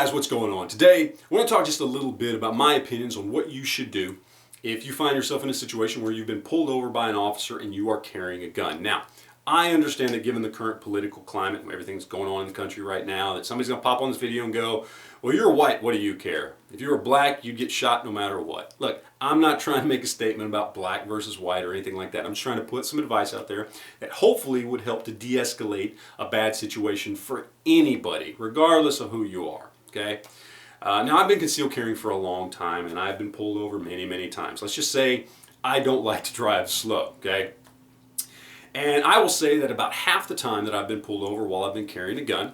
guys, what's going on? Today, I want to talk just a little bit about my opinions on what you should do if you find yourself in a situation where you've been pulled over by an officer and you are carrying a gun. Now, I understand that given the current political climate and everything that's going on in the country right now, that somebody's going to pop on this video and go, well, you're white, what do you care? If you were black, you'd get shot no matter what. Look, I'm not trying to make a statement about black versus white or anything like that. I'm just trying to put some advice out there that hopefully would help to de-escalate a bad situation for anybody, regardless of who you are, okay? Now, I've been concealed carrying for a long time, and I've been pulled over many, many times. Let's just say I don't like to drive slow, okay? And I will say that about half the time that I've been pulled over while I've been carrying a gun,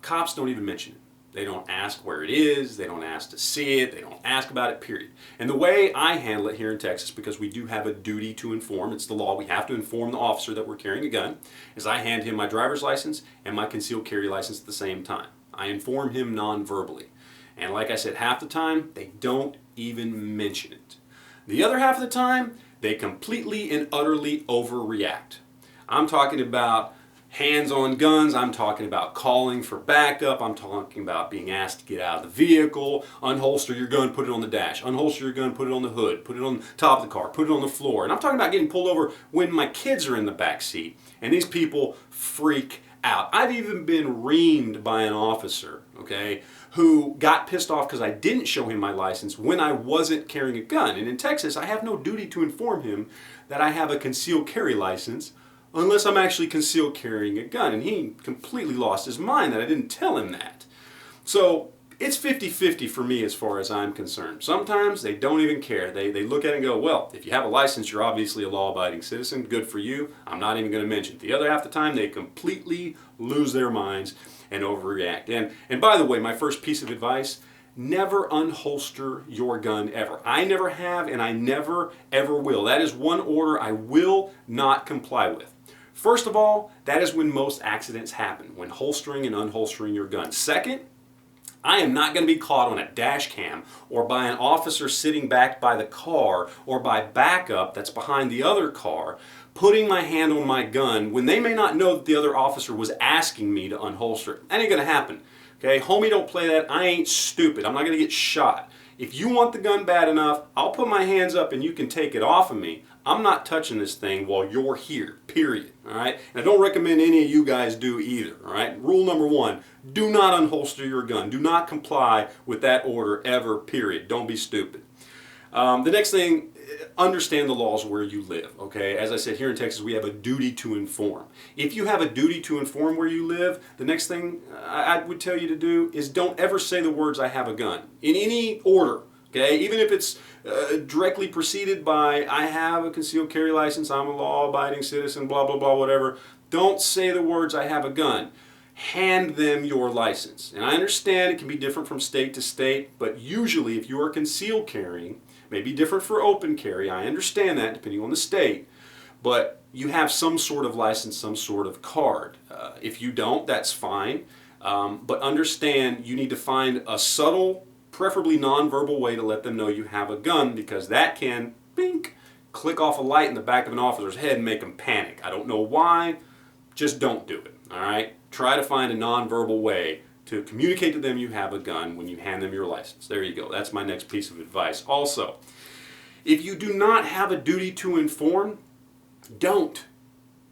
cops don't even mention it. They don't ask where it is, they don't ask to see it, they don't ask about it, period. And the way I handle it here in Texas, because we do have a duty to inform, it's the law, we have to inform the officer that we're carrying a gun, is I hand him my driver's license and my concealed carry license at the same time. I inform him non-verbally. And like I said, half the time, they don't even mention it. The other half of the time, they completely and utterly overreact. I'm talking about hands on guns, I'm talking about calling for backup, I'm talking about being asked to get out of the vehicle, unholster your gun, put it on the dash, unholster your gun, put it on the hood, put it on top of the car, put it on the floor. And I'm talking about getting pulled over when my kids are in the back seat, and these people freak out. I've even been reamed by an officer, okay, who got pissed off because I didn't show him my license when I wasn't carrying a gun. And in Texas, I have no duty to inform him that I have a concealed carry license unless I'm actually concealed carrying a gun. And he completely lost his mind that I didn't tell him that. So it's 50-50 for me as far as I'm concerned. Sometimes they don't even care. They look at it and go, well, if you have a license, you're obviously a law-abiding citizen. Good for you. I'm not even going to mention it. The other half of the time, they completely lose their minds and overreact. And by the way, my first piece of advice, never unholster your gun ever. I never have, and I never ever will. That is one order I will not comply with. First of all, that is when most accidents happen, when holstering and unholstering your gun. Second, I am not going to be caught on a dash cam or by an officer sitting back by the car or by backup that's behind the other car putting my hand on my gun when they may not know that the other officer was asking me to unholster it. That ain't going to happen. Okay, homie, don't play that. I ain't stupid. I'm not going to get shot. If you want the gun bad enough, I'll put my hands up and you can take it off of me. I'm not touching this thing while you're here, period. All right? And I don't recommend any of you guys do either. All right? Rule number one, do not unholster your gun. Do not comply with that order ever, period. Don't be stupid. The next thing, understand the laws where you live, okay? As I said, here in Texas, we have a duty to inform. If you have a duty to inform where you live, the next thing I would tell you to do is don't ever say the words, I have a gun, in any order, okay? Even if it's directly preceded by, I have a concealed carry license, I'm a law-abiding citizen, blah, blah, blah, whatever. Don't say the words, I have a gun. Hand them your license. And I understand it can be different from state to state, but usually if you are concealed carrying, may be different for open carry, I understand that depending on the state, but you have some sort of license, some sort of card. If you don't, that's fine, but understand you need to find a subtle, preferably nonverbal way to let them know you have a gun, because that can, bink, click off a light in the back of an officer's head and make them panic. I don't know why, just don't do it, all right? Try to find a nonverbal way to communicate to them you have a gun when you hand them your license. There you go. That's my next piece of advice. Also, if you do not have a duty to inform, don't.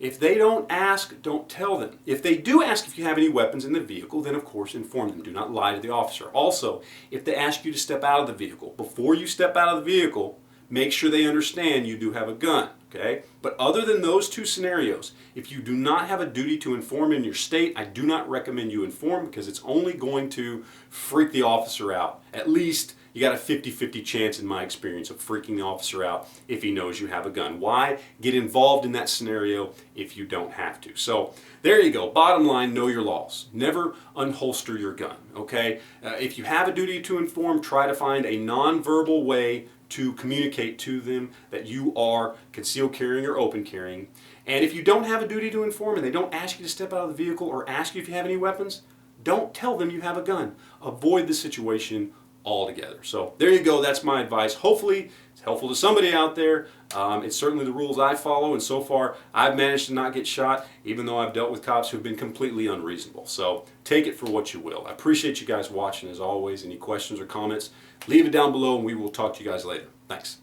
If they don't ask, don't tell them. If they do ask if you have any weapons in the vehicle, then of course inform them. Do not lie to the officer. Also, if they ask you to step out of the vehicle, before you step out of the vehicle, make sure they understand you do have a gun, okay? But other than those two scenarios, if you do not have a duty to inform in your state, I do not recommend you inform, because it's only going to freak the officer out. At least you got a 50-50 chance, in my experience, of freaking the officer out if he knows you have a gun. Why get involved in that scenario if you don't have to? So there you go. Bottom line, know your laws. Never unholster your gun, okay? If you have a duty to inform, try to find a nonverbal way to communicate to them that you are concealed carrying or open carrying. And if you don't have a duty to inform and they don't ask you to step out of the vehicle or ask you if you have any weapons, don't tell them you have a gun. Avoid the situation altogether. So there you go. That's my advice. Hopefully it's helpful to somebody out there. It's certainly the rules I follow, and so far I've managed to not get shot, even though I've dealt with cops who've been completely unreasonable. So take it for what you will. I appreciate you guys watching as always. Any questions or comments, leave it down below and we will talk to you guys later. Thanks.